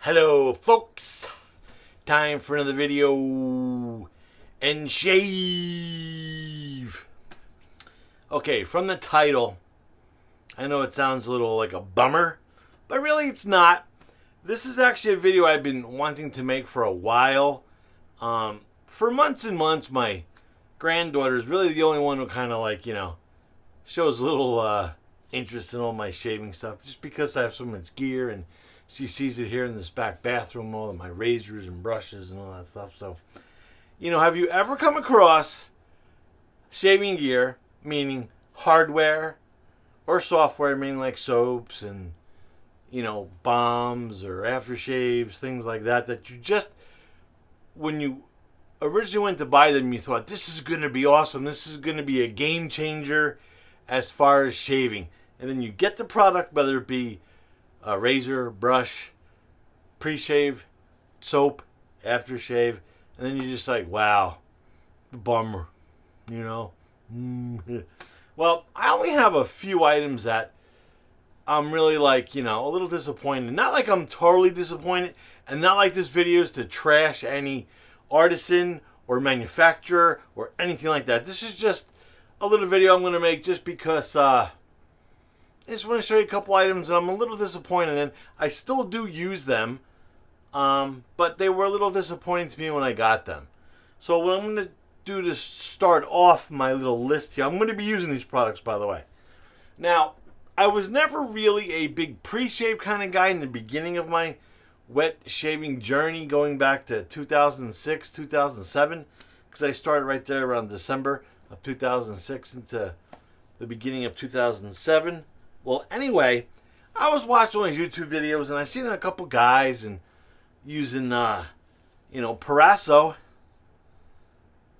Hello folks, time for another video and shave. Okay, from the title, I know it sounds a little like a bummer, but really it's not. This is actually a video I've been wanting to make for a while. For months and months, my granddaughter is really the only one who kind of like, shows a little interest in all my shaving stuff, just because I have so much gear and she sees it here in this back bathroom, all of my razors and brushes and all that stuff. So, have you ever come across shaving gear, meaning hardware, or software, meaning like soaps and, balms or aftershaves, things like that, that you just, when you originally went to buy them, you thought, this is going to be awesome. This is going to be a game changer as far as shaving. And then you get the product, whether it be a razor, brush, pre-shave, soap, aftershave, and then you're just like, wow, bummer, Well, I only have a few items that I'm really like, a little disappointed. Not like I'm totally disappointed, and not like this video is to trash any artisan or manufacturer or anything like that. This is just a little video I'm going to make just because I just want to show you a couple items that I'm a little disappointed in. I still do use them, but they were a little disappointing to me when I got them. So what I'm going to do to start off my little list here, I'm going to be using these products, by the way. Now, I was never really a big pre-shave kind of guy in the beginning of my wet shaving journey, going back to 2006, 2007, because I started right there around December of 2006 into the beginning of 2007. Well, anyway, I was watching all these YouTube videos, and I seen a couple guys and using, Proraso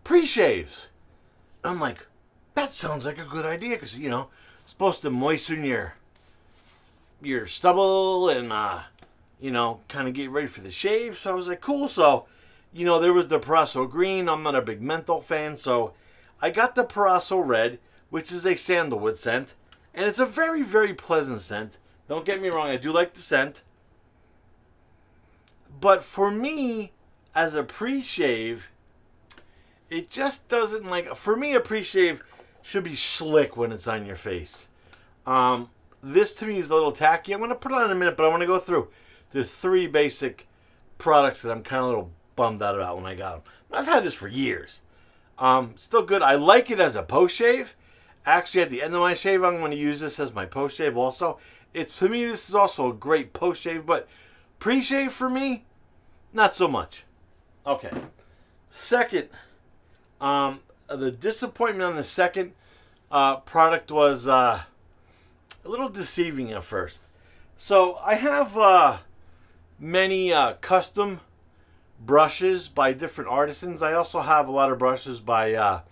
pre-shaves. I'm like, that sounds like a good idea, because, it's supposed to moisten your stubble and, kind of get ready for the shave. So I was like, cool. So, there was the Proraso Green. I'm not a big menthol fan, so I got the Proraso Red, which is a sandalwood scent. And it's a very, very pleasant scent. Don't get me wrong, I do like the scent. But for me, as a pre-shave, it just doesn't like... For me, a pre-shave should be slick when it's on your face. This, to me, is a little tacky. I'm going to put it on in a minute, but I want to go through the three basic products that I'm kind of a little bummed out about when I got them. I've had this for years. Still good. I like it as a post-shave. Actually, at the end of my shave, I'm going to use this as my post-shave also. To me, this is also a great post-shave, but pre-shave for me, not so much. Okay. Second, the disappointment on the second product was a little deceiving at first. So, I have many custom brushes by different artisans. I also have a lot of brushes by...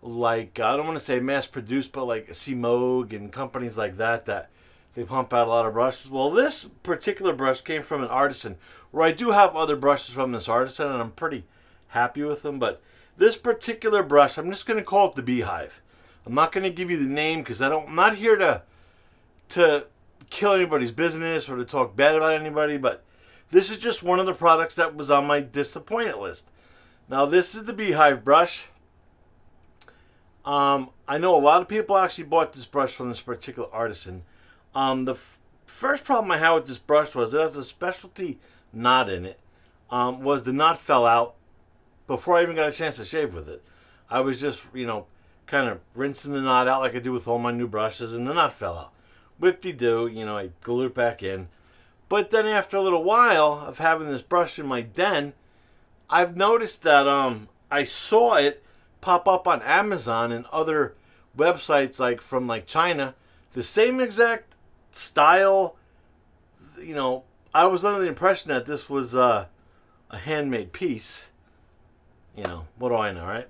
I don't want to say mass-produced, but like Moog and companies like that they pump out a lot of brushes. Well, this particular brush came from an artisan, where I do have other brushes from this artisan, and I'm pretty happy with them. But this particular brush, I'm just going to call it the Beehive. I'm not going to give you the name, because I'm not here to kill anybody's business or to talk bad about anybody, but this is just one of the products that was on my disappointed list. Now, this is the Beehive brush. I know a lot of people actually bought this brush from this particular artisan. The first problem I had with this brush was it has a specialty knot in it. Was the knot fell out before I even got a chance to shave with it. I was just, kind of rinsing the knot out like I do with all my new brushes, and the knot fell out. Whip-de-doo, I glued it back in. But then after a little while of having this brush in my den, I've noticed that I saw it pop up on Amazon and other websites from China, the same exact style. I was under the impression that this was a handmade piece. What do I know, right?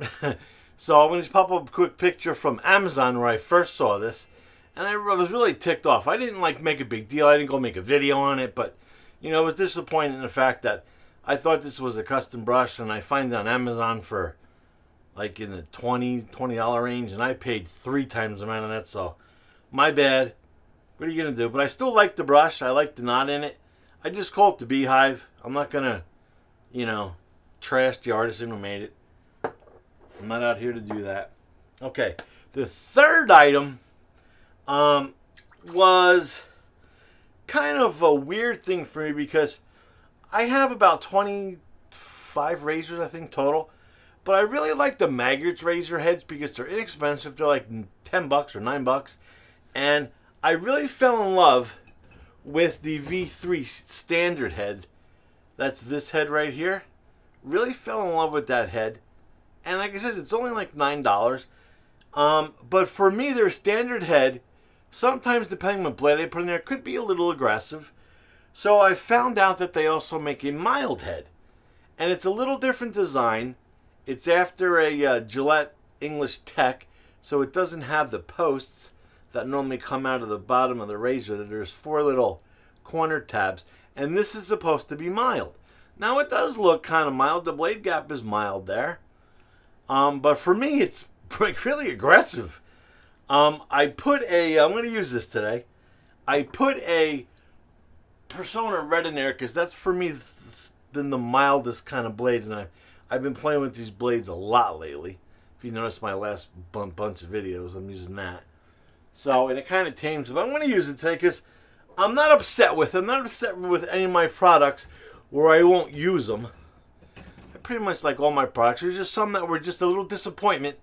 So I'm going to just pop up a quick picture from Amazon where I first saw this, and I was really ticked off. I didn't make a big deal. I didn't go make a video on it, but it was disappointing in the fact that I thought this was a custom brush, and I find it on Amazon for in the $20 range, and I paid 3 times the amount of that, so my bad. What are you going to do? But I still like the brush. I like the knot in it. I just call it the Beehive. I'm not going to, you know, trash the artisan who made it. I'm not out here to do that. Okay. The third item was kind of a weird thing for me because I have about 25 razors, I think, total. But I really like the Maggards razor heads because they're inexpensive. They're like $10 or $9. And I really fell in love with the V3 standard head. That's this head right here. Really fell in love with that head. And like I said, it's only like $9. But for me, their standard head, sometimes depending on what blade they put in there, could be a little aggressive. So I found out that they also make a mild head. And it's a little different design. It's after a Gillette English Tech, so it doesn't have the posts that normally come out of the bottom of the razor. There's 4 little corner tabs, and this is supposed to be mild. Now it does look kind of mild. The blade gap is mild there, but for me it's like really aggressive. I put a, I'm going to use this today. I put a Proraso Red in there because that's for me been the mildest kind of blades, and I've been playing with these blades a lot lately. If you notice my last bunch of videos, I'm using that. So, and it kind of tames it. But I'm going to use it today because I'm not upset with it. I'm not upset with any of my products where I won't use them. I pretty much like all my products. There's just some that were just a little disappointment,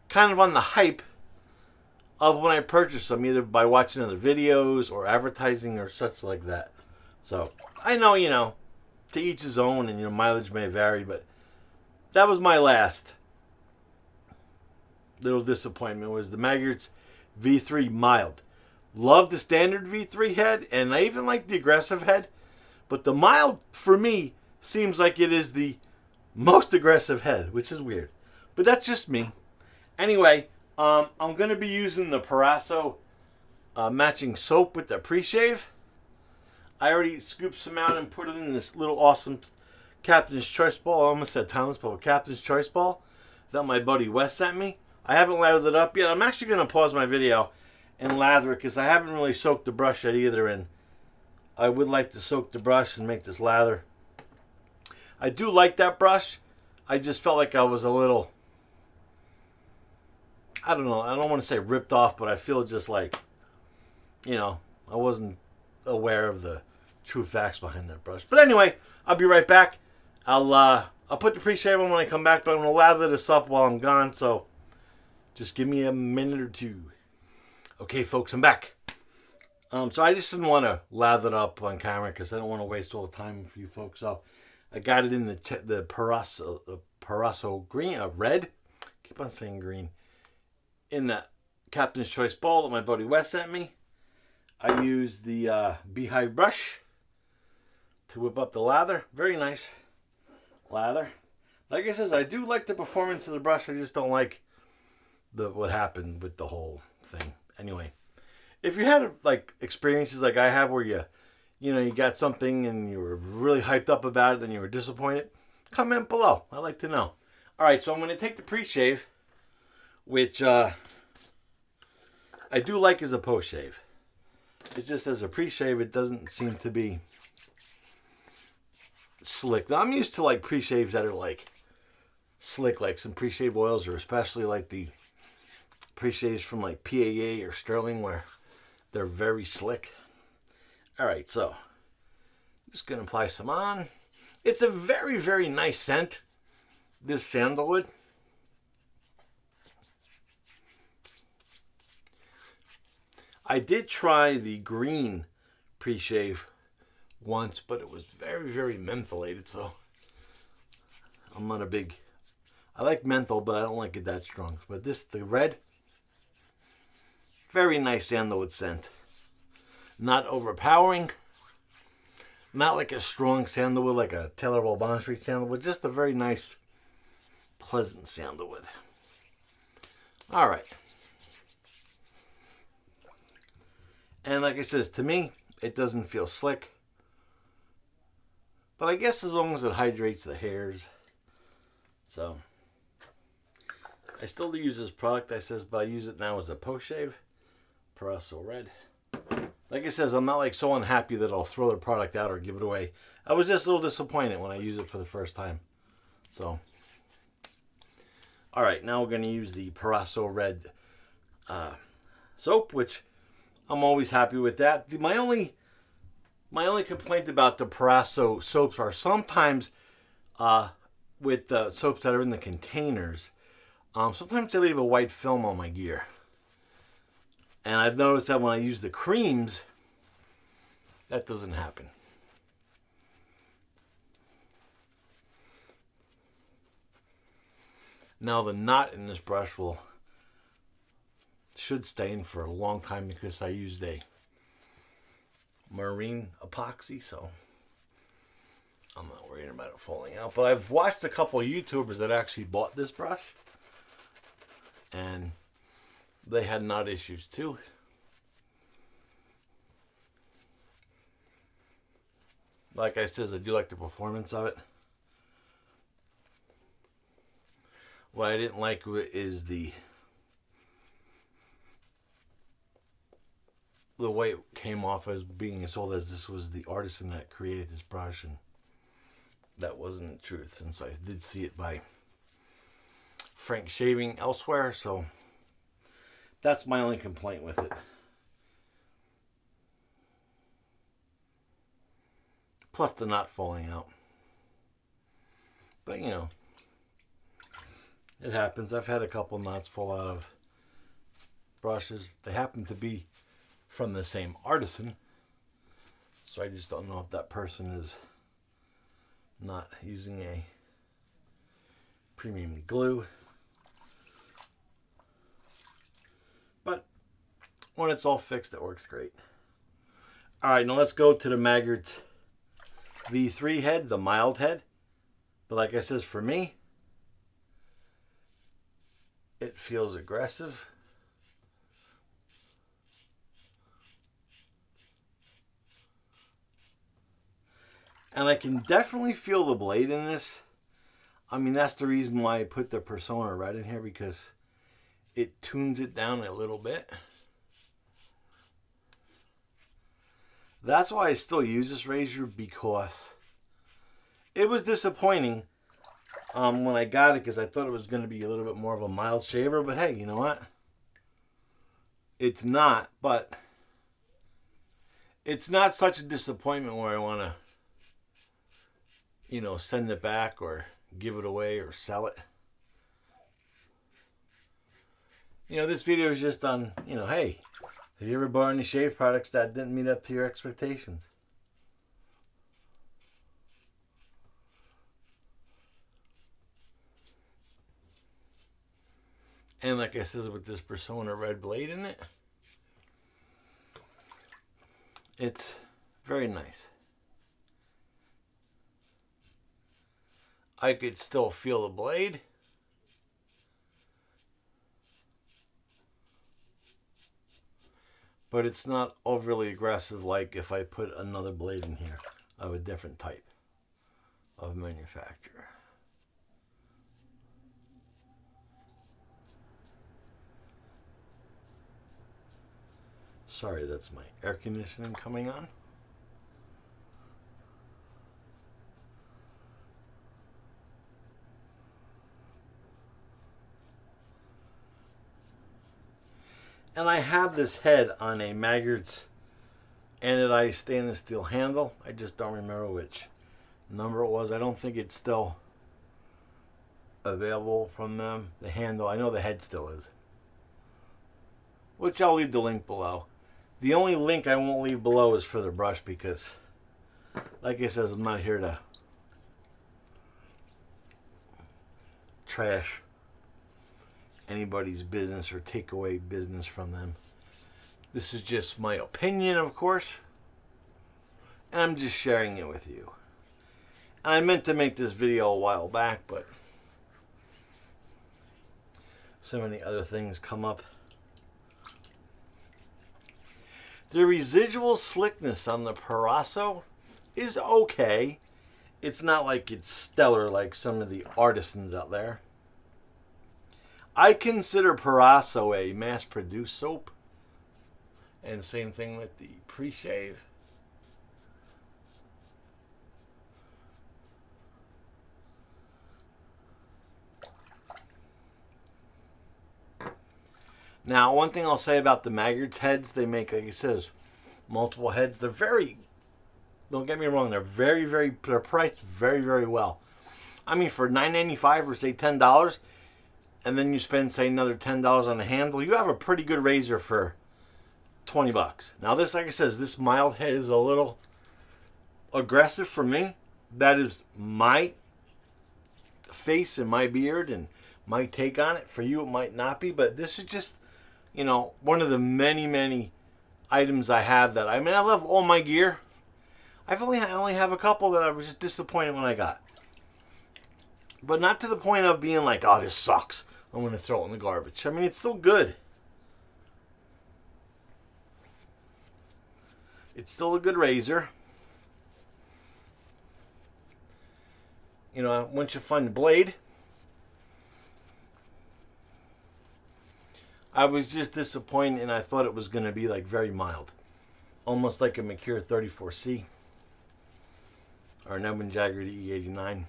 kind of on the hype of when I purchased them, either by watching other videos or advertising or such like that. So, I know, you know, to each his own, and, you know, mileage may vary, but that was my last little disappointment, was the Maggards V-3 mild. Love the standard V-3 head, and I even like the aggressive head, but the mild, for me, seems like it is the most aggressive head, which is weird. But that's just me. Anyway, I'm going to be using the Proraso matching soap with the pre-shave. I already scooped some out and put it in this little awesome Captain's Choice ball. I almost said Thomas, but Captain's Choice ball that my buddy Wes sent me. I haven't lathered it up yet. I'm actually going to pause my video and lather it because I haven't really soaked the brush yet either, and I would like to soak the brush and make this lather. I do like that brush. I just felt like I was a little, I don't know, I don't want to say ripped off, but I feel just like, you know, I wasn't aware of the true facts behind that brush. But anyway, I'll be right back. I'll put the pre-shave on when I come back, but I'm going to lather this up while I'm gone, so just give me a minute or two. Okay, folks, I'm back. So I just didn't want to lather it up on camera because I don't want to waste all the time for you folks. So I got it in the Proraso green, red. Keep on saying green. In that Captain's Choice ball that my buddy Wes sent me. I used the beehive brush to whip up the lather. Very nice lather. Like I said, I do like the performance of the brush. I just don't like what happened with the whole thing. Anyway, if you had like experiences like I have where you got something and you were really hyped up about it, then you were disappointed, comment below. I'd like to know. All right, so I'm going to take the pre-shave, which I do like as a post-shave. It's just as a pre-shave, it doesn't seem to be slick. Now, I'm used to like pre-shaves that are like slick, like some pre-shave oils, or especially like the pre-shaves from like PAA or Sterling, where they're very slick. All right, so I'm just gonna apply some on. It's a very, very nice scent, this sandalwood. I did try the green pre-shave once, but it was very, very mentholated, so I'm not a big, I like menthol, but I don't like it that strong. But the red, very nice sandalwood scent. Not overpowering, not like a strong sandalwood, like a Taylor Bond Street sandalwood, just a very nice, pleasant sandalwood. All right. And like I said, to me, it doesn't feel slick. But I guess as long as it hydrates the hairs. So, I still use this product, but I use it now as a post-shave. Proraso Red. like I says, I'm not like so unhappy that I'll throw the product out or give it away. I was just a little disappointed when I used it for the first time. So, all right, now we're going to use the Proraso Red soap, which I'm always happy with that. My only complaint about the Proraso soaps are sometimes with the soaps that are in the containers, sometimes they leave a white film on my gear. And I've noticed that when I use the creams, that doesn't happen. Now the knot in this brush should stay in for a long time because I used a marine epoxy, so I'm not worried about it falling out. But I've watched a couple of YouTubers that actually bought this brush, and they had knot issues too. Like I said, I do like the performance of it. What I didn't like is the way it came off as being sold as this was the artisan that created this brush, and that wasn't the truth, since I did see it by Frank Shaving elsewhere. So that's my only complaint with it. Plus the knot falling out. But you know, it happens. I've had a couple knots fall out of brushes. They happen to be from the same artisan, so I just don't know if that person is not using a premium glue. But when it's all fixed, it works great. All right, now let's go to the Maggards V-3 head, the mild head. But like I said, for me, it feels aggressive. And I can definitely feel the blade in this. I mean, that's the reason why I put the Persona Red in here, because it tunes it down a little bit. That's why I still use this razor, because it was disappointing when I got it, because I thought it was going to be a little bit more of a mild shaver. But hey, you know what? It's not, but it's not such a disappointment where I want to, you know, send it back or give it away or sell it. You know, this video is just on, you know, hey, have you ever bought any shave products that didn't meet up to your expectations? And like I said, with this Persona Red blade in it, it's very nice. I could still feel the blade. But it's not overly aggressive like if I put another blade in here of a different type of manufacturer. Sorry, that's my air conditioning coming on. And I have this head on a Maggards anodized stainless steel handle. I just don't remember which number it was. I don't think it's still available from them. The handle, I know the head still is. Which I'll leave the link below. The only link I won't leave below is for the brush, because, like I said, I'm not here to trash anybody's business or take away business from them. This is just my opinion, of course, and I'm just sharing it with you. I meant to make this video a while back, but so many other things come up. The residual slickness on the Proraso is okay. It's not like it's stellar like some of the artisans out there. I consider Proraso a mass-produced soap. And same thing with the pre-shave. Now, one thing I'll say about the Maggards heads, they make, like it says, multiple heads. They're very, don't get me wrong, they're they're priced very well. I mean, for $9.95 or say $10, and then you spend, say, another $10 on a handle, you have a pretty good razor for $20. Now, this, like I says, this mild head is a little aggressive for me. That is my face and my beard and my take on it. For you, it might not be, but this is just, you know, one of the many items I have that, I mean, I love all my gear. I only have a couple that I was just disappointed when I got. But not to the point of being like, oh, this sucks, I'm going to throw it in the garbage. I mean, it's still good. It's still a good razor. You know, once you find the blade, I was just disappointed, and I thought it was going to be like very mild. Almost like a Maggard 34C. Or an Edwin Jagger E89.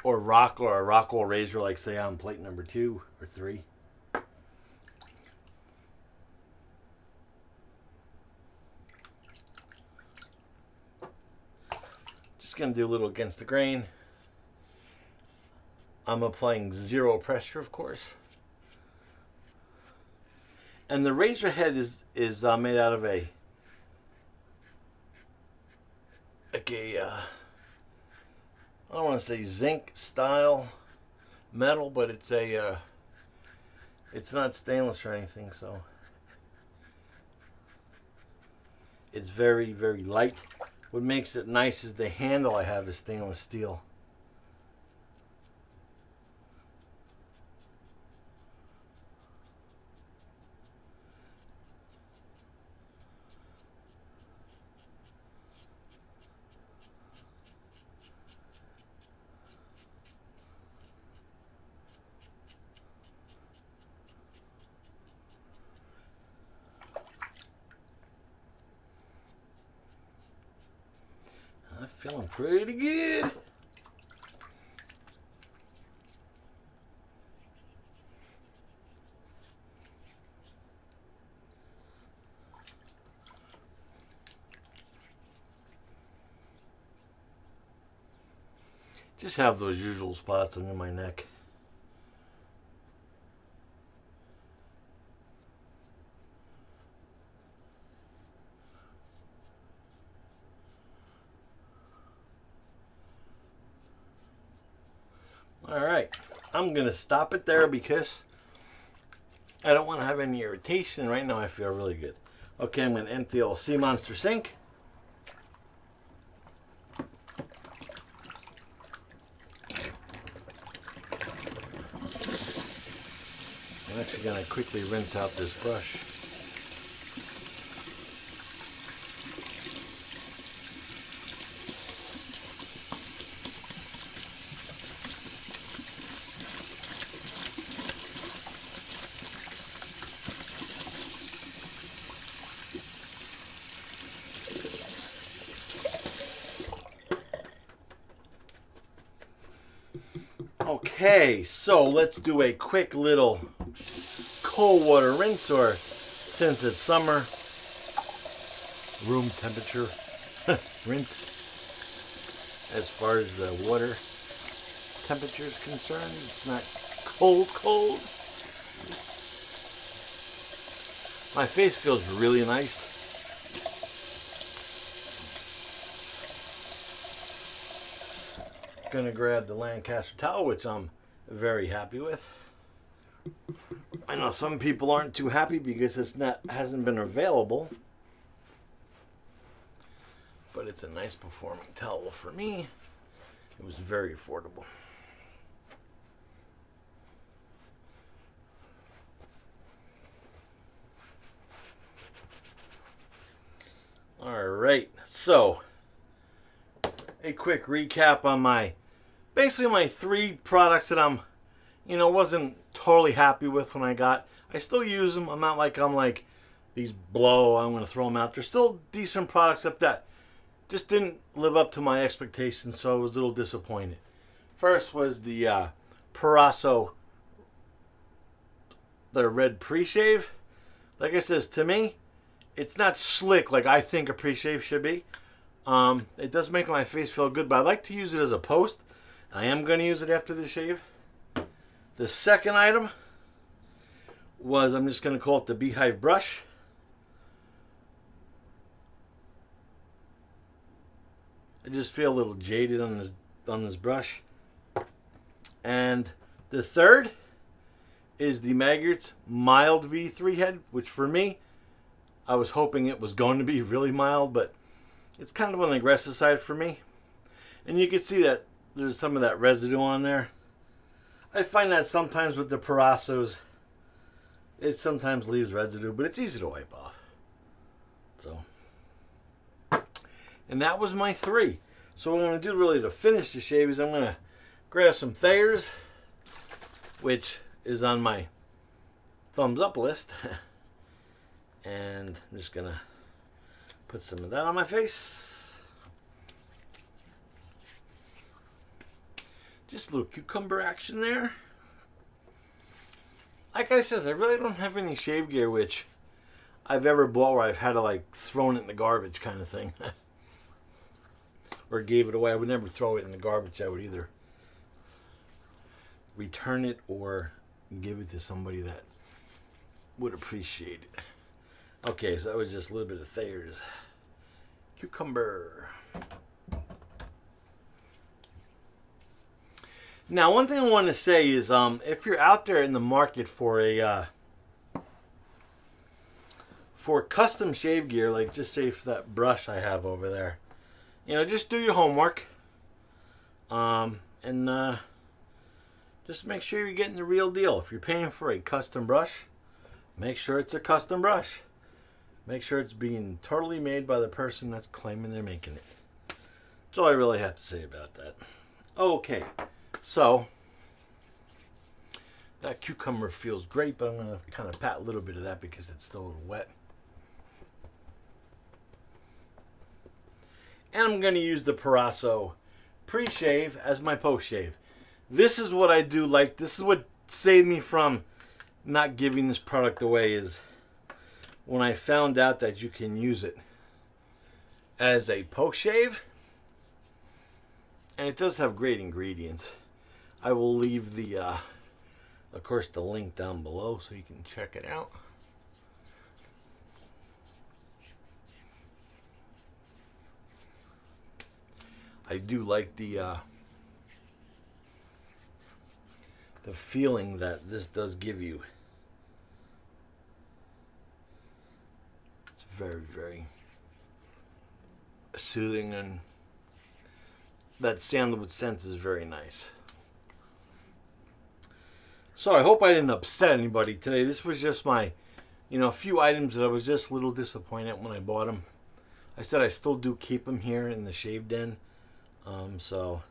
Or a Rockwell razor like, say, on plate number 2 or 3. Just going to do a little against the grain. I'm applying zero pressure, of course. And the razor head is made out of a I don't want to say zinc style metal, but it's not stainless or anything, so it's very light. What makes it nice is the handle I have is stainless steel. I'm feeling pretty good. Just have those usual spots under my neck. Alright, I'm going to stop it there because I don't want to have any irritation. Right now I feel really good. Okay, I'm going to empty the old Sea Monster sink. I'm actually going to quickly rinse out this brush. Okay, so let's do a quick little cold water rinse, or since it's summer, room temperature rinse as far as the water temperature is concerned. It's not cold. My face feels really nice. Gonna grab the Lancaster Towel, which I'm very happy with. I know some people aren't too happy because hasn't been available, but it's a nice performing towel for me. It was very affordable. All right, so a quick recap on basically my 3 products that I'm, wasn't totally happy with when I got. I still use them. I'm not like I'm like these blow, I'm going to throw them out. They're still decent products, except that just didn't live up to my expectations, so I was a little disappointed. First was the Proraso Red Pre Shave. Like I says, to me, it's not slick like I think a pre shave should be. It does make my face feel good, but I like to use it as a post. I am going to use it after the shave. The second item was, I'm just going to call it the beehive brush. I just feel a little jaded on this brush. And the third is the Maggards mild V-3 head, which for me, I was hoping it was going to be really mild, but it's kind of on the aggressive side for me. And you can see that there's some of that residue on there. I find that sometimes with the Prorasos, it sometimes leaves residue, but it's easy to wipe off. So, and that was my 3. So what I'm going to do really to finish the shave is I'm going to grab some Thayers, which is on my thumbs up list. And I'm just going to put some of that on my face. Just a little cucumber action there. Like I said, I really don't have any shave gear which I've ever bought where I've had to like throw it in the garbage kind of thing. Or gave it away. I would never throw it in the garbage. I would either return it or give it to somebody that would appreciate it. Okay, so that was just a little bit of Thayer's cucumber. Now, one thing I want to say is, if you're out there in the market for a for custom shave gear, like just say for that brush I have over there, you know, just do your homework, and just make sure you're getting the real deal. If you're paying for a custom brush, make sure it's a custom brush. Make sure it's being totally made by the person that's claiming they're making it. That's all I really have to say about that. Okay, so that cucumber feels great, but I'm going to kind of pat a little bit of that because it's still a little wet. And I'm going to use the Proraso pre-shave as my post-shave. This is what I do like. This is what saved me from not giving this product away, is when I found out that you can use it as a post-shave. And it does have great ingredients. I will leave the, of course, the link down below so you can check it out. I do like the feeling that this does give you. It's very, very soothing, and that sandalwood scent is very nice. So I hope I didn't upset anybody today. This was just my, a few items that I was just a little disappointed when I bought them. I said I still do keep them here in the shave den. So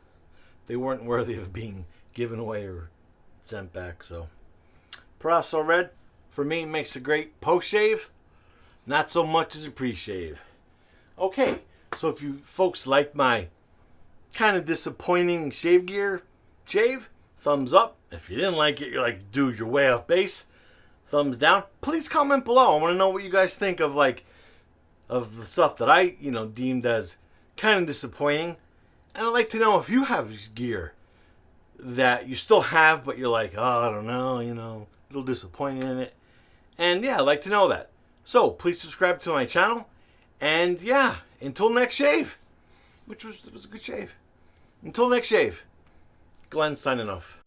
they weren't worthy of being given away or sent back. So Proraso Red, for me, makes a great post-shave. Not so much as a pre-shave. Okay, so if you folks like my kind of disappointing shave gear shave, thumbs up. If you didn't like it, you're like, dude, you're way off base, thumbs down. Please comment below. I want to know what you guys think of of the stuff that I, deemed as kind of disappointing. And I'd like to know if you have gear that you still have, but you're like, oh, I don't know, a little disappointed in it. And yeah, I'd like to know that. So please subscribe to my channel. And yeah, until next shave, which was a good shave. Until next shave, Glenn signing off.